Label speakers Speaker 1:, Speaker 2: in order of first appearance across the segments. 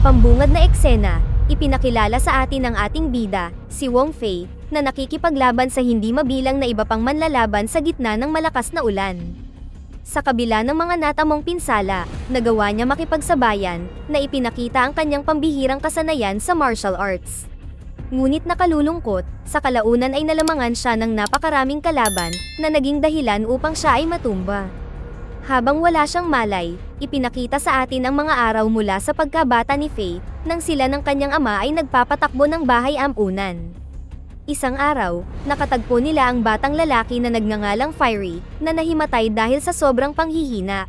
Speaker 1: pambungad na eksena, ipinakilala sa atin ang ating bida, si Wong Fei, na nakikipaglaban sa hindi mabilang na iba pang manlalaban sa gitna ng malakas na ulan. Sa kabila ng mga natamong pinsala, nagawa niya makipagsabayan, na ipinakita ang kanyang pambihirang kasanayan sa martial arts. Ngunit nakalulungkot, sa kalaunan ay nalamangan siya ng napakaraming kalaban, na naging dahilan upang siya ay matumba. Habang wala siyang malay, ipinakita sa atin ang mga araw mula sa pagkabata ni Fei, nang sila ng kanyang ama ay nagpapatakbo ng bahay ampunan. Isang araw, nakatagpo nila ang batang lalaki na nagngangalang Fiery, na nahimatay dahil sa sobrang panghihina.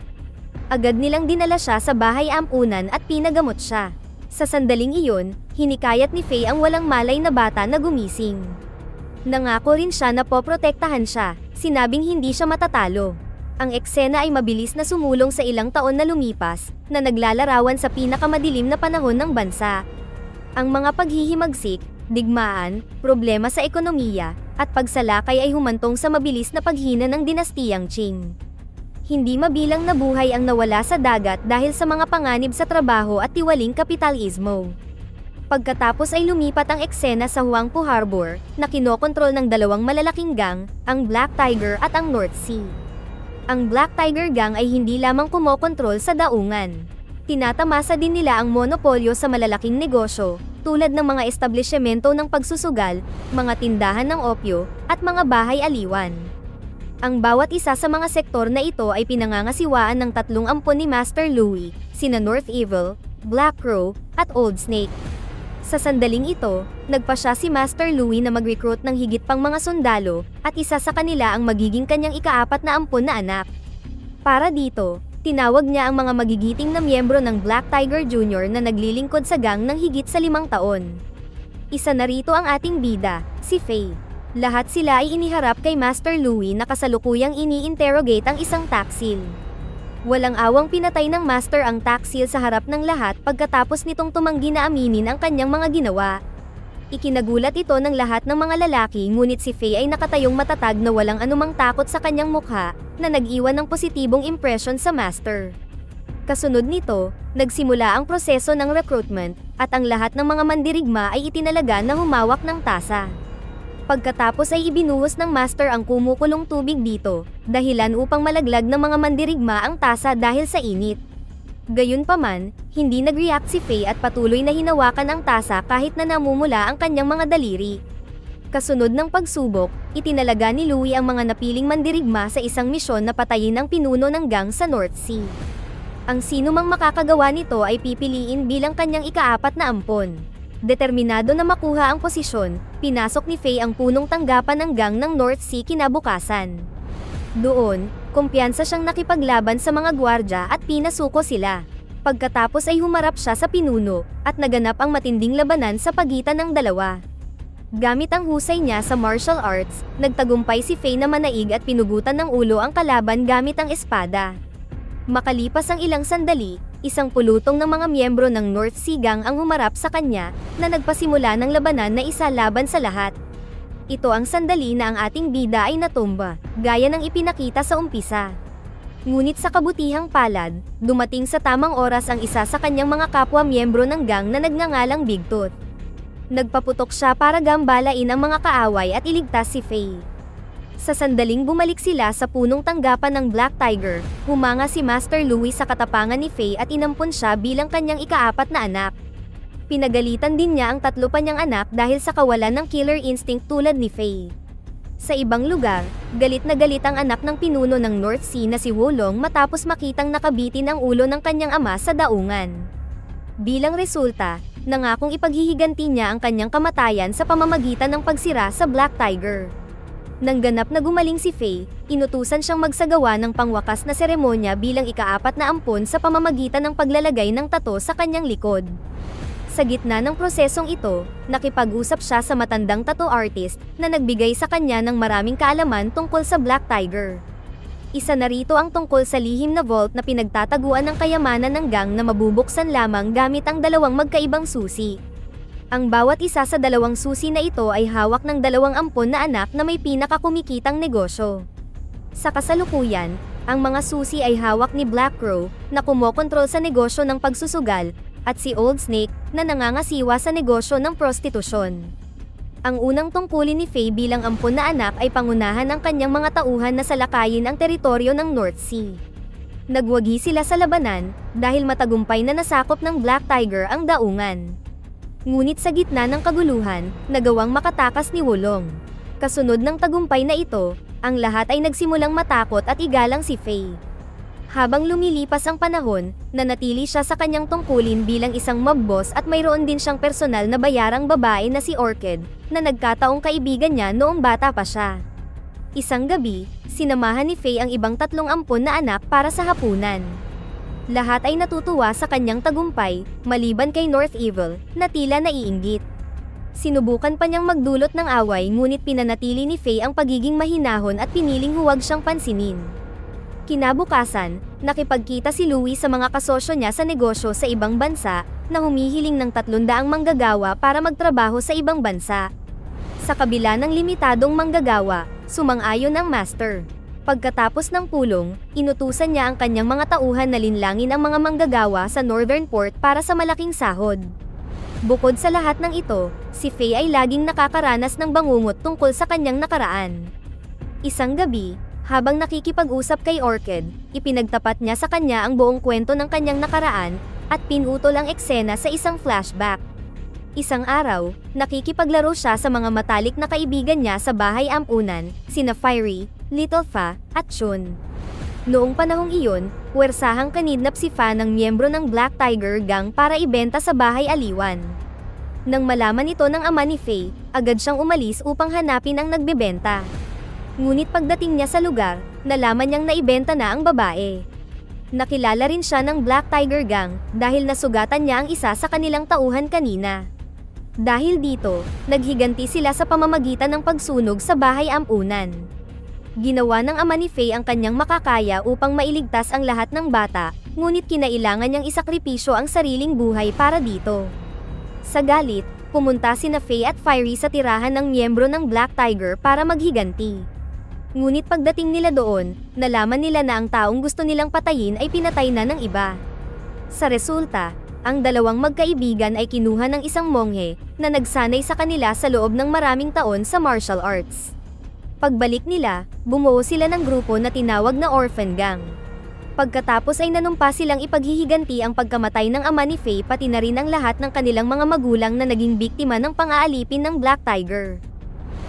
Speaker 1: Agad nilang dinala siya sa bahay ampunan at pinagamot siya. Sa sandaling iyon, hinikayat ni Fei ang walang malay na bata na gumising. Nangako rin siya na poprotektahan siya, sinabing hindi siya matatalo. Ang eksena ay mabilis na sumulong sa ilang taon na lumipas, na naglalarawan sa pinakamadilim na panahon ng bansa. Ang mga paghihimagsik, digmaan, problema sa ekonomiya, at pagsalakay ay humantong sa mabilis na paghina ng dinastiyang Qing. Hindi mabilang na buhay ang nawala sa dagat dahil sa mga panganib sa trabaho at tiwaling kapitalismo. Pagkatapos ay lumipat ang eksena sa Huangpu Harbor, na kinokontrol ng dalawang malalaking gang, ang Black Tiger at ang North Sea. Ang Black Tiger Gang ay hindi lamang kumokontrol sa daungan. Tinatamasa din nila ang monopolyo sa malalaking negosyo, tulad ng mga establishmento ng pagsusugal, mga tindahan ng opyo, at mga bahay aliwan. Ang bawat isa sa mga sektor na ito ay pinangangasiwaan ng tatlong ampon ni Master Louis, sina North Evil, Black Crow, at Old Snake. Sa sandaling ito, nagpa siya si Master Louis na mag-recruit ng higit pang mga sundalo, at isa sa kanila ang magiging kanyang ikaapat na ampon na anak. Para dito, tinawag niya ang mga magigiting na miyembro ng Black Tiger Jr. na naglilingkod sa gang ng higit sa 5 taon. Isa na rito ang ating bida, si Fei. Lahat sila ay iniharap kay Master Louis na kasalukuyang ini-interrogate ang isang taksil. Walang awang pinatay ng Master ang taksil sa harap ng lahat pagkatapos nitong tumanggi na aminin ang kanyang mga ginawa. Ikinagulat ito ng lahat ng mga lalaki, ngunit si Fei ay nakatayong matatag na walang anumang takot sa kanyang mukha, na nag-iwan ng positibong impresyon sa Master. Kasunod nito, nagsimula ang proseso ng recruitment, at ang lahat ng mga mandirigma ay itinalaga na humawak ng tasa. Pagkatapos ay ibinuhos ng Master ang kumukulong tubig dito, dahilan upang malaglag ng mga mandirigma ang tasa dahil sa init. Gayunpaman, hindi nag-react si Fei at patuloy na hinawakan ang tasa kahit na namumula ang kanyang mga daliri. Kasunod ng pagsubok, itinalaga ni Louis ang mga napiling mandirigma sa isang misyon na patayin ang pinuno ng gang sa North Sea. Ang sinumang makakagawa nito ay pipiliin bilang kanyang ikaapat na ampon. Determinado na makuha ang posisyon, pinasok ni Fei ang punong tanggapan ng gang ng North Sea kinabukasan. Doon, kumpiyansa siyang nakipaglaban sa mga gwardya at pinasuko sila. Pagkatapos ay humarap siya sa pinuno, at naganap ang matinding labanan sa pagitan ng dalawa. Gamit ang husay niya sa martial arts, nagtagumpay si Fei na manaig at pinugutan ng ulo ang kalaban gamit ang espada. Makalipas ang ilang sandali, isang pulutong ng mga miyembro ng North Sea Gang ang humarap sa kanya, na nagpasimula ng labanan na isa laban sa lahat. Ito ang sandali na ang ating bida ay natumba, gaya ng ipinakita sa umpisa. Ngunit sa kabutihang palad, dumating sa tamang oras ang isa sa kanyang mga kapwa miyembro ng gang na nagngangalang Big Tooth. Nagpaputok siya para gambalain ang mga kaaway at iligtas si Fei. Sa sandaling bumalik sila sa punong tanggapan ng Black Tiger, humanga si Master Louis sa katapangan ni Fei at inampon siya bilang kanyang ikaapat na anak. Pinagalitan din niya ang tatlo pa niyang anak dahil sa kawalan ng killer instinct tulad ni Fei. Sa ibang lugar, galit na galit ang anak ng pinuno ng North Sea na si Wolong matapos makitang nakabitin ang ulo ng kanyang ama sa daungan. Bilang resulta, nangakong ipaghihiganti niya ang kanyang kamatayan sa pamamagitan ng pagsira sa Black Tiger. Nang ganap na gumaling si Fei, inutusan siyang magsagawa ng pangwakas na seremonya bilang ikaapat na ampon sa pamamagitan ng paglalagay ng tato sa kanyang likod. Sa gitna ng prosesong ito, nakipag-usap siya sa matandang tattoo artist na nagbigay sa kanya ng maraming kaalaman tungkol sa Black Tiger. Isa na rito ang tungkol sa lihim na vault na pinagtataguan ng kayamanan ng gang na mabubuksan lamang gamit ang dalawang magkaibang susi. Ang bawat isa sa dalawang susi na ito ay hawak ng dalawang ampon na anak na may pinakakumikitang negosyo. Sa kasalukuyan, ang mga susi ay hawak ni Black Crow, na kumokontrol sa negosyo ng pagsusugal, at si Old Snake, na nangangasiwa sa negosyo ng prostitusyon. Ang unang tungkulin ni Faye bilang ampon na anak ay pangunahan ang kanyang mga tauhan na salakayin ang teritoryo ng North Sea. Nagwagi sila sa labanan, dahil matagumpay na nasakop ng Black Tiger ang daungan. Ngunit sa gitna ng kaguluhan, nagawang makatakas ni Wulong. Kasunod ng tagumpay na ito, ang lahat ay nagsimulang matakot at igalang si Faye. Habang lumilipas ang panahon, nanatili siya sa kanyang tungkulin bilang isang mob boss at mayroon din siyang personal na bayarang babae na si Orchid, na nagkataong kaibigan niya noong bata pa siya. Isang gabi, sinamahan ni Faye ang ibang 3 ampon na anak para sa hapunan. Lahat ay natutuwa sa kanyang tagumpay, maliban kay North Evil, na tila naiinggit. Sinubukan pa niyang magdulot ng away ngunit pinanatili ni Faye ang pagiging mahinahon at piniling huwag siyang pansinin. Kinabukasan, nakipagkita si Louie sa mga kasosyo niya sa negosyo sa ibang bansa, na humihiling ng 300 manggagawa para magtrabaho sa ibang bansa. Sa kabila ng limitadong manggagawa, sumang-ayon ang master. Pagkatapos ng pulong, inutusan niya ang kanyang mga tauhan na linlangin ang mga manggagawa sa Northern Port para sa malaking sahod. Bukod sa lahat ng ito, si Faye ay laging nakakaranas ng bangungot tungkol sa kanyang nakaraan. Isang gabi, habang nakikipag-usap kay Orchid, ipinagtapat niya sa kanya ang buong kwento ng kanyang nakaraan, at pinutol ang eksena sa isang flashback. Isang araw, nakikipaglaro siya sa mga matalik na kaibigan niya sa bahay ampunan, sina Fiery, Little Fa, at Chun. Noong panahong iyon, puwersahang kanidnap si Fa ng miyembro ng Black Tiger Gang para ibenta sa bahay aliwan. Nang malaman ito ng ama ni Faye, agad siyang umalis upang hanapin ang nagbebenta. Ngunit pagdating niya sa lugar, nalaman niyang naibenta na ang babae. Nakilala rin siya ng Black Tiger Gang dahil nasugatan niya ang isa sa kanilang tauhan kanina. Dahil dito, naghiganti sila sa pamamagitan ng pagsunog sa bahay ampunan. Ginawa ng ama ni Faye ang kanyang makakaya upang mailigtas ang lahat ng bata, ngunit kinailangan niyang isakripisyo ang sariling buhay para dito. Sa galit, pumunta sina Faye at Fiery sa tirahan ng miyembro ng Black Tiger para maghiganti. Ngunit pagdating nila doon, nalaman nila na ang taong gusto nilang patayin ay pinatay na ng iba. Sa resulta, ang dalawang magkaibigan ay kinuha ng isang monghe, na nagsanay sa kanila sa loob ng maraming taon sa martial arts. Pagbalik nila, bumuo sila ng grupo na tinawag na Orphan Gang. Pagkatapos ay nanumpa silang ipaghihiganti ang pagkamatay ng ama ni Faye pati na rin ang lahat ng kanilang mga magulang na naging biktima ng pang-aalipin ng Black Tiger.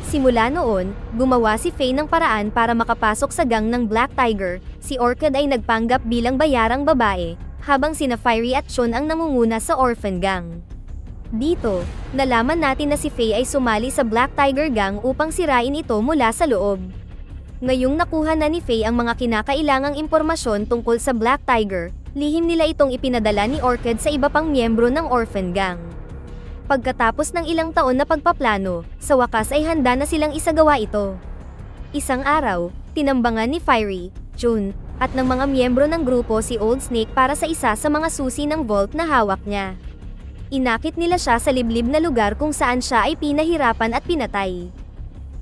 Speaker 1: Simula noon, gumawa si Faye ng paraan para makapasok sa gang ng Black Tiger. Si Orchid ay nagpanggap bilang bayarang babae, habang sina Fiery at Chun ang namumuna sa Orphan Gang. Dito, nalaman natin na si Faye ay sumali sa Black Tiger Gang upang sirain ito mula sa loob. Ngayong nakuha na ni Faye ang mga kinakailangang impormasyon tungkol sa Black Tiger, lihim nila itong ipinadala ni Orchid sa iba pang miyembro ng Orphan Gang. Pagkatapos ng ilang taon na pagpaplano, sa wakas ay handa na silang isagawa ito. Isang araw, tinambangan ni Fiery, Chun, at ng mga miyembro ng grupo si Old Snake para sa isa sa mga susi ng vault na hawak niya. Inakit nila siya sa liblib na lugar kung saan siya ay pinahirapan at pinatay.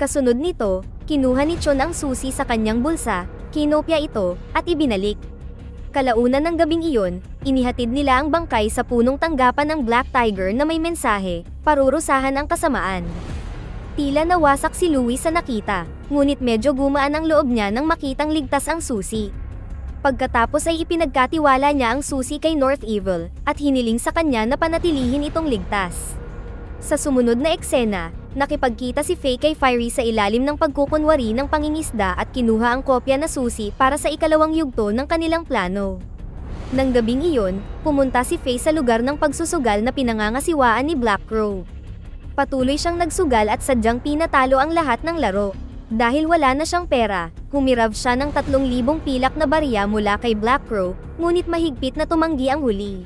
Speaker 1: Kasunod nito, kinuha ni Chun ang susi sa kanyang bulsa, kinopya ito, at ibinalik. Kalaunan ng gabing iyon, inihatid nila ang bangkay sa punong tanggapan ng Black Tiger na may mensahe, parurusahan ang kasamaan. Tila nawasak si Louie sa nakita, ngunit medyo gumaan ang loob niya nang makitang ligtas ang susi. Pagkatapos ay ipinagkatiwala niya ang susi kay North Evil, at hiniling sa kanya na panatilihin itong ligtas. Sa sumunod na eksena, nakipagkita si Faye kay Fiery sa ilalim ng pagkukunwari ng pangingisda at kinuha ang kopya na susi para sa ikalawang yugto ng kanilang plano. Nang gabing iyon, pumunta si Faye sa lugar ng pagsusugal na pinangangasiwaan ni Black Crow. Patuloy siyang nagsugal at sadyang pinatalo ang lahat ng laro. Dahil wala na siyang pera, humirab siya ng 3,000 pilak na barya mula kay Black Crow, ngunit mahigpit na tumanggi ang huli.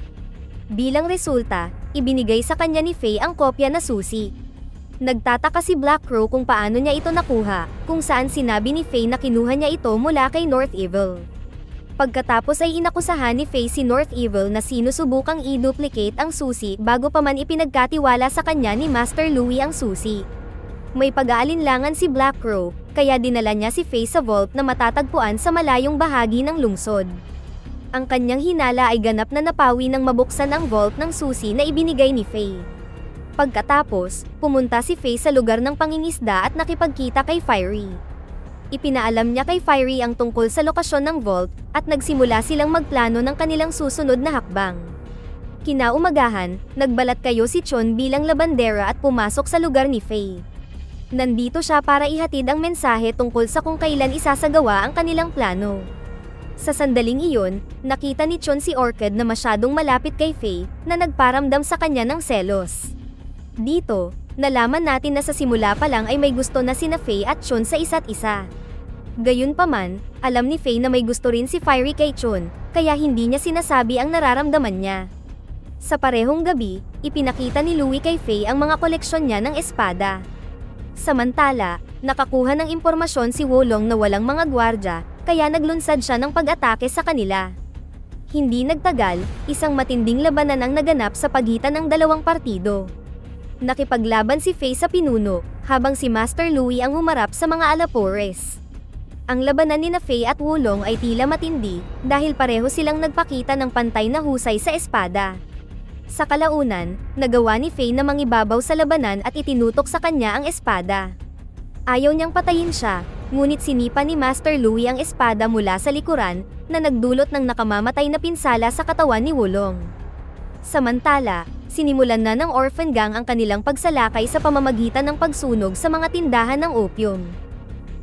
Speaker 1: Bilang resulta, ibinigay sa kanya ni Faye ang kopya na susi. Nagtataka si Black Crow kung paano niya ito nakuha, kung saan sinabi ni Faye na kinuha niya ito mula kay North Evil. Pagkatapos ay inakusahan ni Faye si North Evil na sinusubukang i-duplicate ang susi bago pa man ipinagkatiwala sa kanya ni Master Louie ang susi. May pag-aalinlangan si Black Crow, kaya dinala niya si Faye sa vault na matatagpuan sa malayong bahagi ng lungsod. Ang kanyang hinala ay ganap na napawi nang mabuksan ang vault ng susi na ibinigay ni Faye. Pagkatapos, pumunta si Faye sa lugar ng pangingisda at nakipagkita kay Fiery. Ipinaalam niya kay Fiery ang tungkol sa lokasyon ng vault, at nagsimula silang magplano ng kanilang susunod na hakbang. Kinaumagahan, nagbalat kayo si Chon bilang labandera at pumasok sa lugar ni Faye. Nandito siya para ihatid ang mensahe tungkol sa kung kailan isasagawa ang kanilang plano. Sa sandaling iyon, nakita ni Chon si Orchid na masyadong malapit kay Faye, na nagparamdam sa kanya ng selos. Dito, nalaman natin na sa simula pa lang ay may gusto na sina Faye at Chon sa isa't isa. Gayunpaman, alam ni Faye na may gusto rin si Fiery kay Chon, kaya hindi niya sinasabi ang nararamdaman niya. Sa parehong gabi, ipinakita ni Louie kay Faye ang mga koleksyon niya ng espada. Samantala, nakakuha ng impormasyon si Wolong na walang mga gwardya, kaya naglunsad siya ng pag-atake sa kanila. Hindi nagtagal, isang matinding labanan ang naganap sa pagitan ng dalawang partido. Nakipaglaban si Faye sa pinuno, habang si Master Louie ang humarap sa mga alapores. Ang labanan ni Faye at Wolong ay tila matindi, dahil pareho silang nagpakita ng pantay na husay sa espada. Sa kalaunan, nagawa ni Faye na mangibabaw sa labanan at itinutok sa kanya ang espada. Ayaw niyang patayin siya, ngunit sinipa ni Master Louie ang espada mula sa likuran, na nagdulot ng nakamamatay na pinsala sa katawan ni Wolong. Samantala, sinimulan na ng orphan gang ang kanilang pagsalakay sa pamamagitan ng pagsunog sa mga tindahan ng opium.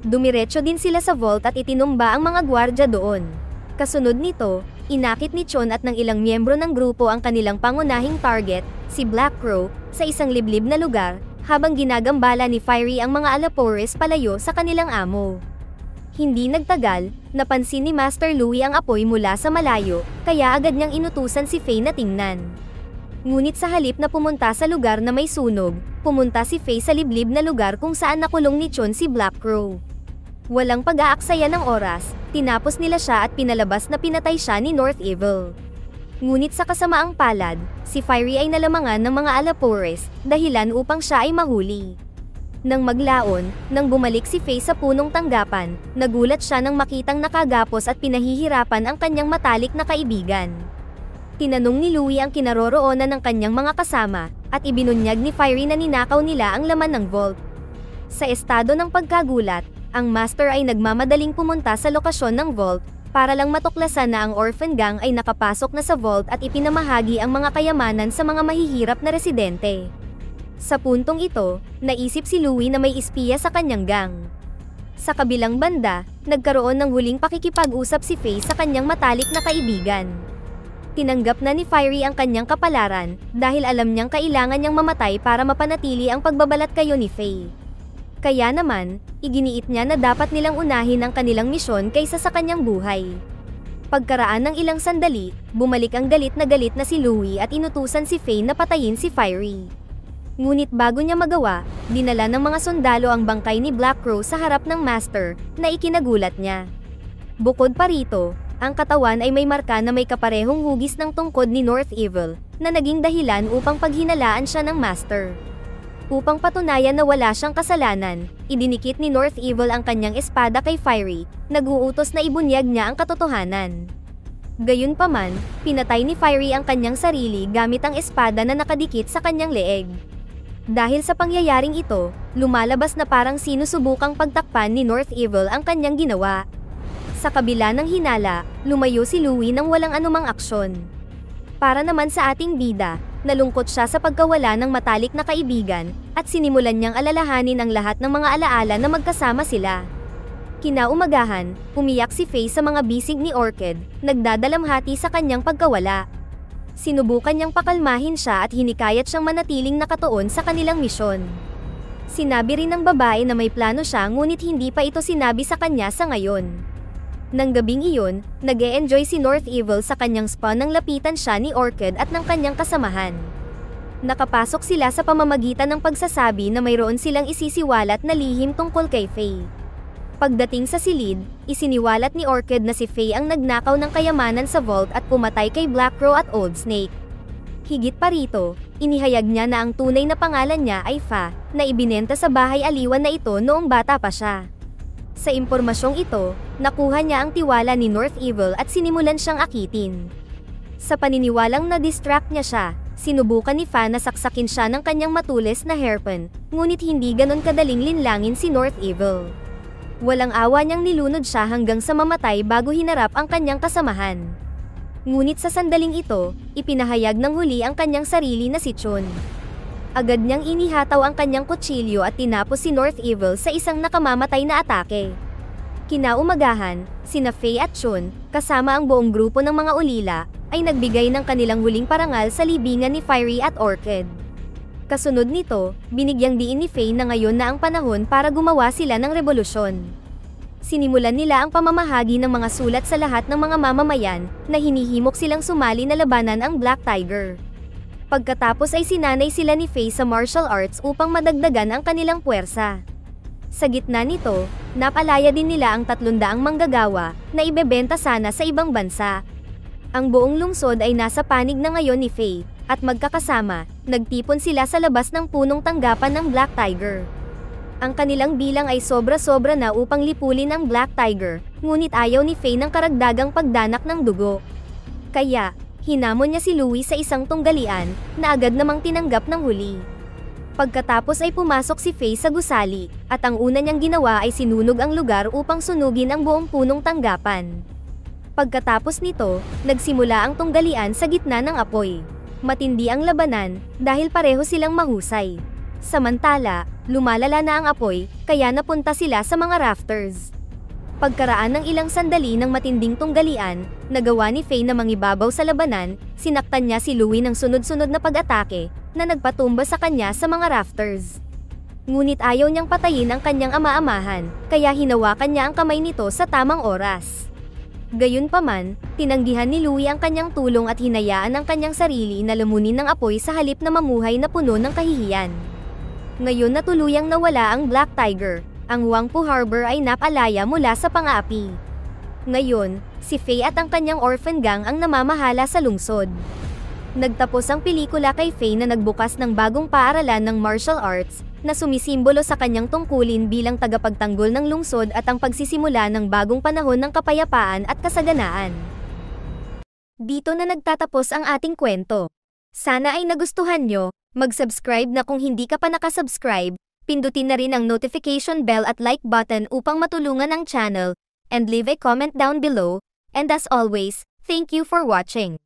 Speaker 1: Dumiretso din sila sa vault at itinumba ang mga gwardya doon. Kasunod nito, inakit ni Chon at ng ilang miyembro ng grupo ang kanilang pangunahing target, si Black Crow, sa isang liblib na lugar, habang ginagambala ni Fiery ang mga alapores palayo sa kanilang amo. Hindi nagtagal, napansin ni Master Louie ang apoy mula sa malayo, kaya agad niyang inutusan si Faye na tingnan. Ngunit sa halip na pumunta sa lugar na may sunog, pumunta si Faye sa liblib na lugar kung saan nakulong ni Chon si Black Crow. Walang pag-aaksaya ng oras, tinapos nila siya at pinalabas na pinatay siya ni North Evil. Ngunit sa kasamaang palad, si Fiery ay nalamangan ng mga alapores, dahilan upang siya ay mahuli. Nang maglaon, nang bumalik si Faye sa punong tanggapan, nagulat siya nang makitang nakagapos at pinahihirapan ang kanyang matalik na kaibigan. Tinanong ni Louie ang kinaroroonan ng kanyang mga kasama, at ibinunyag ni Fiery na ninakaw nila ang laman ng vault. Sa estado ng pagkagulat, ang Master ay nagmamadaling pumunta sa lokasyon ng vault, para lang matuklasan na ang orphan gang ay nakapasok na sa vault at ipinamahagi ang mga kayamanan sa mga mahihirap na residente. Sa puntong ito, naisip si Louie na may espiya sa kanyang gang. Sa kabilang banda, nagkaroon ng huling pakikipag-usap si Faye sa kanyang matalik na kaibigan. Tinanggap na ni Fiery ang kanyang kapalaran, dahil alam niyang kailangan niyang mamatay para mapanatili ang pagbabalat kayo ni Faye. Kaya naman, iginiit niya na dapat nilang unahin ang kanilang misyon kaysa sa kanyang buhay. Pagkaraan ng ilang sandali, bumalik ang galit na si Louie at inutusan si Faye na patayin si Fiery. Ngunit bago niya magawa, dinala ng mga sundalo ang bangkay ni Black Crow sa harap ng Master, na ikinagulat niya. Bukod pa rito, ang katawan ay may marka na may kaparehong hugis ng tungkod ni North Evil, na naging dahilan upang paghinalaan siya ng Master. Upang patunayan na wala siyang kasalanan, idinikit ni North Evil ang kanyang espada kay Fiery, nag-uutos na ibunyag niya ang katotohanan. Gayunpaman, pinatay ni Fiery ang kanyang sarili gamit ang espada na nakadikit sa kanyang leeg. Dahil sa pangyayaring ito, lumalabas na parang sinusubukang pagtakpan ni North Evil ang kanyang ginawa. Sa kabila ng hinala, lumayo si Louie nang walang anumang aksyon. Para naman sa ating bida, nalungkot siya sa pagkawala ng matalik na kaibigan, at sinimulan niyang alalahanin ang lahat ng mga alaala na magkasama sila. Kinaumagahan, umiyak si Faye sa mga bisig ni Orchid, nagdadalamhati sa kanyang pagkawala. Sinubukan niyang pakalmahin siya at hinikayat siyang manatiling nakatuon sa kanilang misyon. Sinabi rin ng babae na may plano siya ngunit hindi pa ito sinabi sa kanya sa ngayon. Nang gabing iyon, nag-e-enjoy si North Evil sa kanyang spa nang lapitan siya ni Orchid at ng kanyang kasamahan. Nakapasok sila sa pamamagitan ng pagsasabi na mayroon silang isisiwalat na lihim tungkol kay Faye. Pagdating sa silid, isiniwalat ni Orchid na si Faye ang nagnakaw ng kayamanan sa vault at pumatay kay Black Crow at Old Snake. Higit pa rito, inihayag niya na ang tunay na pangalan niya ay Fa, na ibinenta sa bahay aliwan na ito noong bata pa siya. Sa impormasyong ito, nakuha niya ang tiwala ni North Evil at sinimulan siyang akitin. Sa paniniwalang na-distract niya siya, sinubukan ni Fa na saksakin siya ng kanyang matulis na hairpin, ngunit hindi ganon kadaling linlangin si North Evil. Walang awa niyang nilunod siya hanggang sa mamatay bago hinarap ang kanyang kasamahan. Ngunit sa sandaling ito, ipinahayag ng huli ang kanyang sarili na si Chun. Agad niyang inihataw ang kanyang kutsilyo at tinapos si North Evil sa isang nakamamatay na atake. Kinaumagahan, sina Faye at Chun, kasama ang buong grupo ng mga ulila, ay nagbigay ng kanilang huling parangal sa libingan ni Fiery at Orchid. Kasunod nito, binigyang diin ni Faye na ngayon na ang panahon para gumawa sila ng revolusyon. Sinimulan nila ang pamamahagi ng mga sulat sa lahat ng mga mamamayan, na hinihimok silang sumali na labanan ang Black Tiger. Pagkatapos ay sinanay sila ni Faye sa martial arts upang madagdagan ang kanilang puwersa. Sa gitna nito, napalaya din nila ang 300 manggagawa, na ibebenta sana sa ibang bansa. Ang buong lungsod ay nasa panig na ngayon ni Faye, at magkakasama, nagtipon sila sa labas ng punong tanggapan ng Black Tiger. Ang kanilang bilang ay sobra-sobra na upang lipulin ang Black Tiger, ngunit ayaw ni Faye ng karagdagang pagdanak ng dugo. Kaya, hinamon niya si Louie sa isang tunggalian, na agad namang tinanggap ng huli. Pagkatapos ay pumasok si Faye sa gusali, at ang una niyang ginawa ay sinunog ang lugar upang sunugin ang buong punong tanggapan. Pagkatapos nito, nagsimula ang tunggalian sa gitna ng apoy. Matindi ang labanan, dahil pareho silang mahusay. Samantala, lumalala na ang apoy, kaya napunta sila sa mga rafters. Pagkaraan ng ilang sandali ng matinding tunggalian, nagawa ni Faye na mangibabaw sa labanan, sinaktan niya si Louie ng sunod-sunod na pag-atake, na nagpatumba sa kanya sa mga rafters. Ngunit ayaw niyang patayin ang kanyang ama-amahan, kaya hinawakan niya ang kamay nito sa tamang oras. Gayunpaman, tinanggihan ni Louie ang kanyang tulong at hinayaan ang kanyang sarili na lamunin ng apoy sa halip na mamuhay na puno ng kahihiyan. Ngayon na tuluyang nawala ang Black Tiger, ang Wangpu Harbor ay napalaya mula sa pang-aapi. Ngayon, si Faye at ang kanyang orphan gang ang namamahala sa lungsod. Nagtapos ang pelikula kay Faye na nagbukas ng bagong paaralan ng martial arts, na sumisimbolo sa kanyang tungkulin bilang tagapagtanggol ng lungsod at ang pagsisimula ng bagong panahon ng kapayapaan at kasaganaan. Dito na nagtatapos ang ating kwento. Sana ay nagustuhan nyo. Mag-subscribe na kung hindi ka pa nakasubscribe, pindutin na rin ang notification bell at like button upang matulungan ang channel, and leave a comment down below, and as always, thank you for watching.